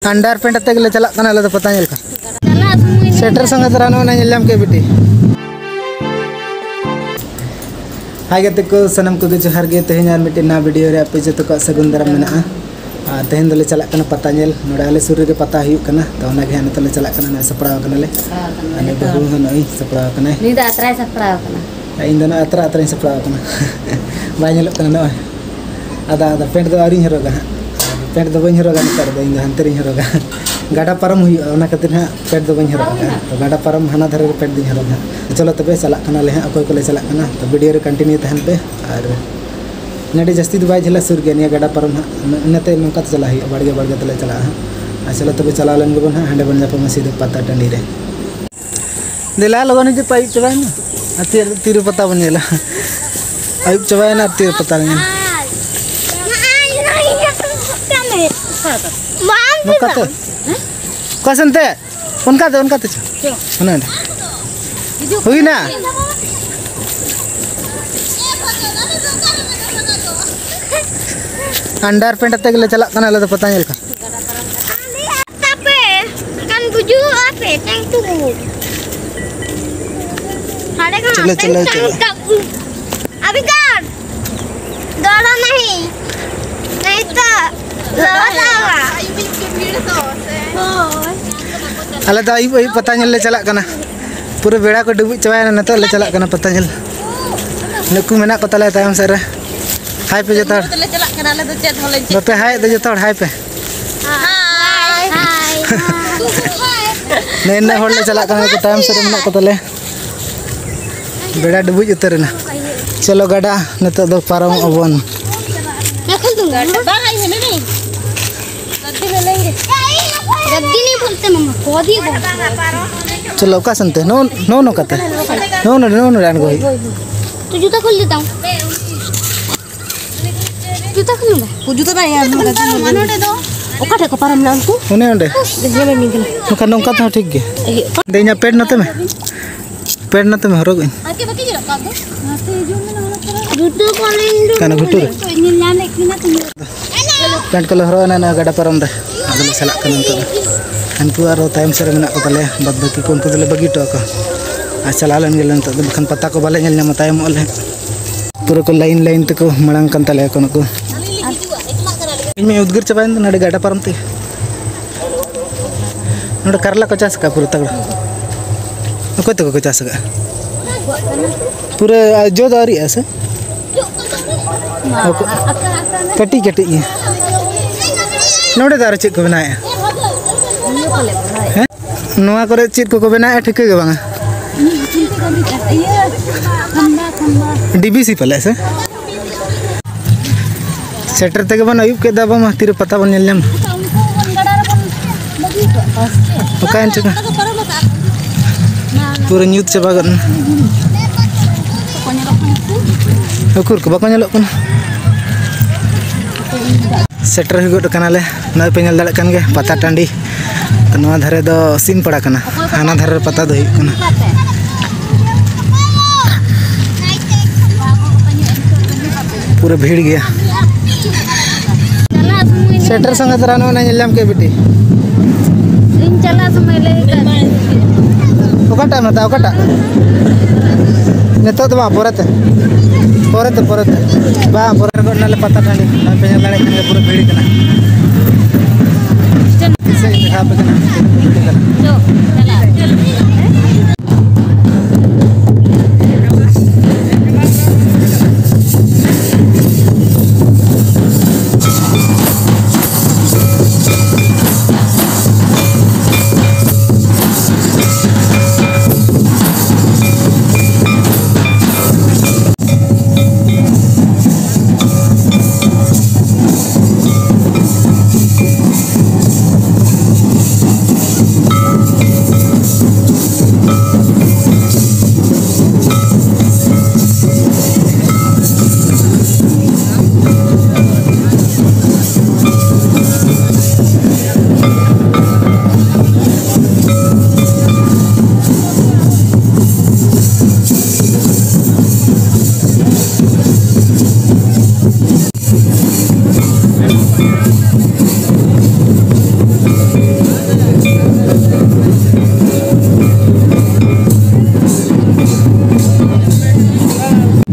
Under paint अत्ते गले चला कना ले पता नेल का सेटर संग तरानो ना नेलम के बेटी हाय गते को सनम को जोहार गे तेहन यार मिटे ना वीडियो रे आपे जतो का सगुन दरम मेना तेहन दले चला कना पता नेल नोडा आले सुर रे पता हुई कना तो ना गे नतले चला कना ना सपड़ा कना ले अने बहु नई सपड़ा कना नी दा अतरा सपड़ा कना इन दना अतरा सपड़ा कना बाय नेल कना न आदा आदा पेंट दो आरी हरोगा पेंट दो बन हरोगा नतर दो इन हंतरी हरोगा गाड़ा परम हुई ओना खातिर हां पेंट दो बन हरोगा तो गाड़ा परम हाना धरे पेंट दिन हरोगा चलो तबे चला कना ले हां अकोय को ले चला कना तो वीडियो रे कंटिन्यू तहन पे और नडी जस्ती दो बाय झला सुर गनिया गाड़ा परम हां नते नोका चला हुई बाड़गे बाड़गे तले चला हां चलो तबे चला लन गबन हां हंडे बन जापा मसीद पत्ता टंडी रे दिला लगन जे पाइप चबाय ना अति तीर पत्ता बनेला आइब चबाय ना तीर पत्ता ने नोकाते कसनते उनका ना हुई ना अंडर पेंट अत्ते गले चला कना ले पता नेल का kan buju apa tang tu ada kan चलो अभी कर दौड़ा नहीं तो अले तो आई पता नेल ले चला कना पूरे बेड़ा को डुबु चबाय ना तो ले चला कना पता नेल नुकु मेना को तले तायम सर हाय पे जतड़ ले चला कना ले तो चेत होले बपे हाय दे जतड़ हाय पे हाय नहीं ना होड़ ले चला कना को टाइम सर मेना को तले बेड़ा डुबु उतर ना चलो गाड़ा नतो दो पारम अबन खोल दूंगा बाहर है नहीं गद्दी में लेंगे गद्दी नहीं बोलते मम्मा कोदी बोलते चलो का संते नो नो नो कते नो रान गोई तो जूता खोल देता हूं जूता खोलूंगा को जूता ना यार मनोडे दो ओका को पारम नाम तू ओने ओंडे देखने में मिल नोका नोका तो ठीक गे देኛ पेड़ नते में हरोग आके बाकी जरा का दो नाते जो में ना जूता खोलें काना घुटुर नीला ने किना तुम पेंट कलर हरो ना गाड़ा परम रे अगले सला कन तो अनकु आरो टाइम सर मेना को तले बद बाकी कोन को तले बगी तो का आ चला लन गेलन तो बखन पता को बाले नेल ना टाइम ओले पूरा को लाइन तक मड़ांग कन तले कोन को इन में उद्गिर चबाइन तो नडे गाड़ा परम ती नडे करला को चास का पूरा तगड़ा को तो को चास का पूरे जो दारी ऐसे कटी कटी नोडे दार चेक को बनाया हैं नोआ करे चेक को बनाया ठीक के बांगा डीबीसी पले से सेटर तक बन अयुब के दाबा मा तीर पता बन नेलम ओकान चका पूरा न्यूट चबा गन ओकुर को बाको नेलो कन सेटर हुई गड कनाले नय पे नेल दाड़ कन गे पता टांडी तो नवा धरे दो सीन पड़ा कना हाना धरे पता दो हुई कना पूरा भीड़ गया सेटर संग तरानो ना नेलम के बेटी इन चला समय ले ओकाटा मता ओकाटा नेतो तो बा पोरते बा पोरे को नाले पता टांडी ना पे नेल दाड़ कन गे पूरा भीड़ कना से दिखा पे कना जो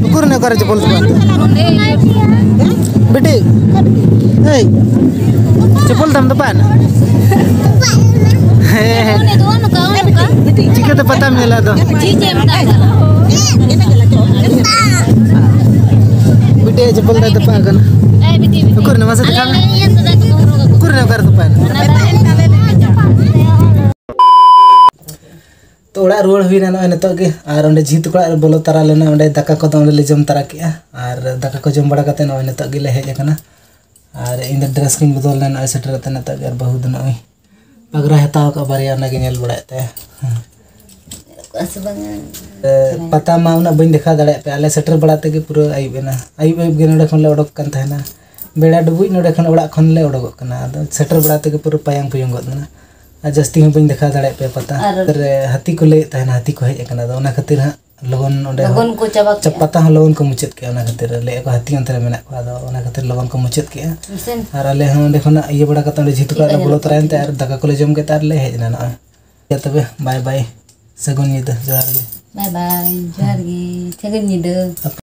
Ukurnya kau cepol tu. Beti, hey, cepol tam depan. Jika tu patah mila tu. Beti cepol dah depan kan. Ukurnya masa depan. Ukurnya kau depan. तो ओड़ा रुआड़ हुई ना नितो के और ओंडे जीत को बोलो तारा लेना ओंडे दाका को तो ओंडे ले जम तारा के और दाका को जम बड़ा कते न नितो के ले हेज कना और इन ड्रेस किन बदल लेना सेटर ते नितो के बहुत दिन ओई पगरा हताव का बारिया ना के नेल बड़ाते पता मा उना बइन देखा दड़े पे आले सेटर बड़ाते के पूरा आइबेना आइब आइब गे नोडे खन ले ओडक कन थाना बेड़ा डुबुई नोडे खन ओड़ा खन ले ओडक कना सेटर बड़ाते के पूरा पायंग पुयंग गदना जस्ती में बइन देखा दड़े पे पता हाथी को ले तहना हाथी को हेज कना ओना खातिर हा लगन ओंडे लगन को पता हा लगन को मुचत के ओना खातिर ले को हाथी अंतर मेना को आदो ओना खातिर लगन को मुचत के और आले हा ओंडे खना ये बड़ा कत ओंडे जीत को बोलो तरायन ते और दाका को ले जम के तार ले हेज ना ना या तबे बाय बाय सगुन निदा जोहार गे बाय बाय जोहार गे सगुन निदा।